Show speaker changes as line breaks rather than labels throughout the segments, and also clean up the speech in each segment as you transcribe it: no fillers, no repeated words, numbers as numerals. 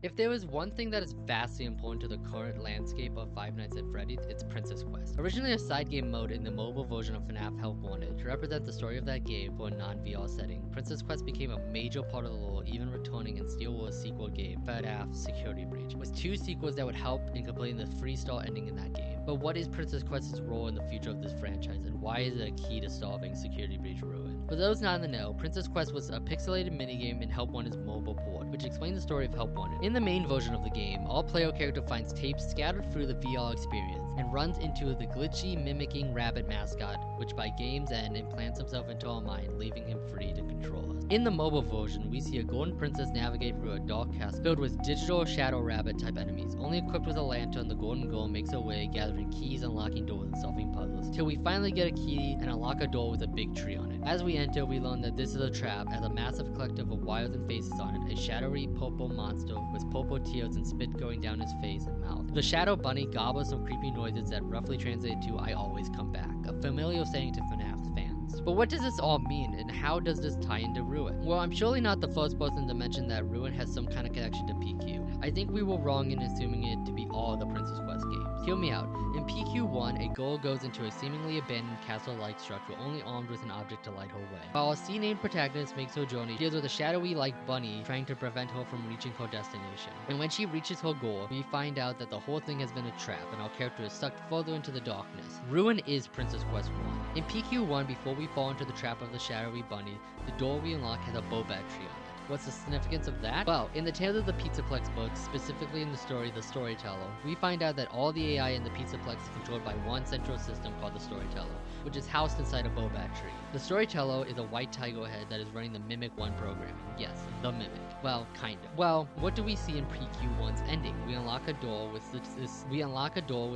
If there was one thing that is vastly important to the current landscape of Five Nights at Freddy's, it's Princess Quest. Originally a side game mode in the mobile version of Fnaf Help Wanted, to represent the story of that game for a non-VR setting, Princess Quest became a major part of the lore, even returning in Steel War's sequel game, Fnaf Security Breach, with 2 sequels that would help in completing the freestyle ending in that game. But what is Princess Quest's role in the future of this franchise, and why is it a key to solving Security Breach Ruin? For those not in the know, Princess Quest was a pixelated minigame in Help Wanted's mobile port, which explains the story of Help Wanted. In the main version of the game, all player character finds tapes scattered through the VR experience and runs into the glitchy, mimicking rabbit mascot, which by game's end implants himself into our mind, leaving him free to control us. In the mobile version, we see a golden princess navigate through a dark castle filled with digital shadow rabbit type enemies. Only equipped with a lantern, the golden girl makes her way, gathering keys, unlocking doors, and solving puzzles, till we finally get a key and unlock a door with a big tree on it. As we enter, we learn that this is a trap, as a massive collective of wires and faces on it, a shadowy purple monster with purple tears and spit going down his face and mouth. The shadow bunny gobbles some creepy noises that roughly translate to "I always come back," a familiar saying to FNAF fans. But what does this all mean, and how does this tie into Ruin? Well, I'm surely not the first person to mention that Ruin has some kind of connection to PQ. I think we were wrong in assuming it to be all the Princess Quest games. Hear me out. In PQ1, a girl goes into a seemingly abandoned castle-like structure only armed with an object to light her way. While a C-named protagonist makes her journey, she deals with a shadowy-like bunny trying to prevent her from reaching her destination. And when she reaches her goal, we find out that the whole thing has been a trap, and our character is sucked further into the darkness. Ruin is Princess Quest 1. In PQ1, before we fall into the trap of the shadowy bunny, the door we unlock has a bow battery on it. What's the significance of that? Well, in the Tales of the Pizzaplex books, specifically in the story The Storyteller, we find out that all the AI in the Pizzaplex is controlled by one central system called the Storyteller, which is housed inside a bow battery. The Storyteller is a white tiger head that is running the Mimic 1 programming. Yes, the Mimic. Well, kind of. Well, what do we see in PQ1's ending? We unlock a door with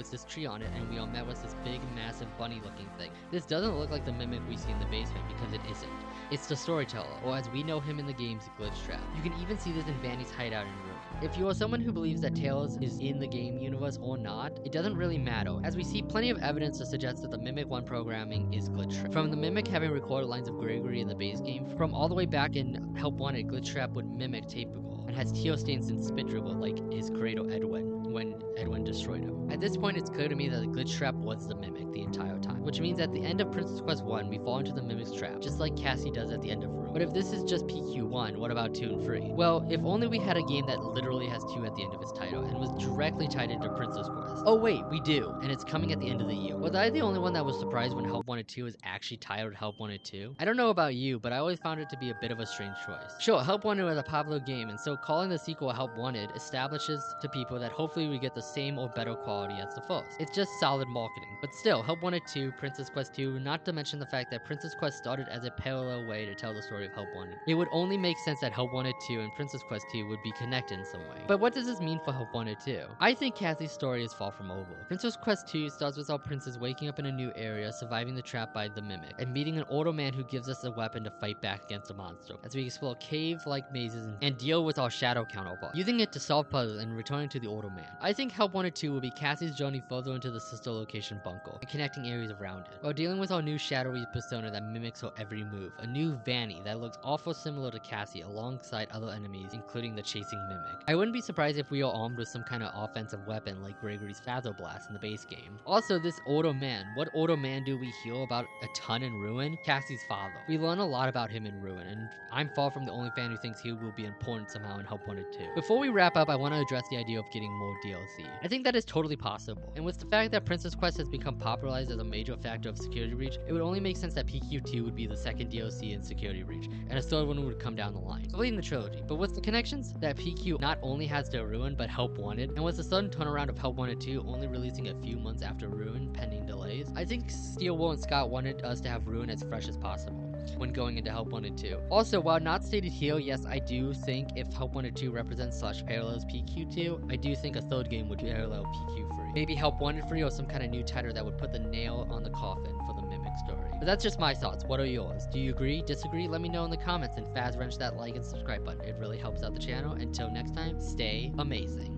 this tree on it, and we are met with this big, massive bunny-looking thing. This doesn't look like the Mimic we see in the basement because it isn't. It's the Storyteller, or as we know him in the games, Glitch Trap. You can even see this in Vanny's hideout in Ruin. If you are someone who believes that Tails is in the game universe or not, it doesn't really matter, as we see plenty of evidence to suggest that the Mimic 1 programming is Glitch Trap. From the Mimic having recorded lines of Gregory in the base game, from all the way back in Help Wanted, Glitch Trap would mimic tape recall, and has tear stains and spit dribble like his creator Edwin, when Edwin destroyed him. At this point, it's clear to me that the Glitch Trap was the Mimic the entire time, which means at the end of Princess Quest 1, we fall into the Mimic's trap, just like Cassie does at the end of Ruin. But if this is just PQ1, what about 2 and 3? Well, if only we had a game that literally has 2 at the end of its title, and was directly tied into Princess Quest. Oh wait, we do, and it's coming at the end of the year. Was I the only one that was surprised when Help Wanted 2 is actually titled Help Wanted 2? I don't know about you, but I always found it to be a bit of a strange choice. Sure, Help Wanted was a popular game, and so calling the sequel Help Wanted establishes to people that hopefully we get the same or better quality as the first. It's just solid marketing. But still, Help Wanted 2, Princess Quest 2, not to mention the fact that Princess Quest started as a parallel way to tell the story of Help Wanted. It would only make sense that Help Wanted 2 and Princess Quest 2 would be connected in some way. But what does this mean for Help Wanted 2? I think Cassie's story is far from over. Princess Quest 2 starts with our princess waking up in a new area, surviving the trap by the Mimic, and meeting an older man who gives us a weapon to fight back against the monster, as we explore cave-like mazes and deal with our shadow counterpart, using it to solve puzzles and returning to the older man. I think Help Wanted 2 will be Cassie's journey further into the sister location bunker, and connecting areas around it, while dealing with our new shadowy persona that mimics her every move, a new Vanny that looks awful similar to Cassie alongside other enemies, including the chasing Mimic. I wouldn't be surprised if we are armed with some kind of offensive weapon like Gregory's Father Blast in the base game. Also, this older man. What older man do we hear about a ton in Ruin? Cassie's father. We learn a lot about him in Ruin, and I'm far from the only fan who thinks he will be important somehow in Help Wanted 2. Before we wrap up, I want to address the idea of getting more DLC. I think that is totally possible, and with the fact that Princess Quest has become popularized as a major factor of Security Breach, it would only make sense that PQ2 would be the second DLC in Security Breach, and a third one would come down the line, completing the trilogy. But with the connections that PQ not only has to Ruin, but Help Wanted, and with the sudden turnaround of Help Wanted 2 only releasing a few months after Ruin, pending delays, I think Steel Wool and Scott wanted us to have Ruin as fresh as possible when going into Help Wanted 2. Also, while not stated here, yes, I do think if Help Wanted 2 represents / parallels PQ2, I do think a third game would parallel PQ3. Maybe Help Wanted 3 or some kind of new title that would put the nail on the coffin for the Mimic story. But that's just my thoughts. What are yours? Do you agree? Disagree? Let me know in the comments, and fast wrench that like and subscribe button. It really helps out the channel. Until next time, stay amazing.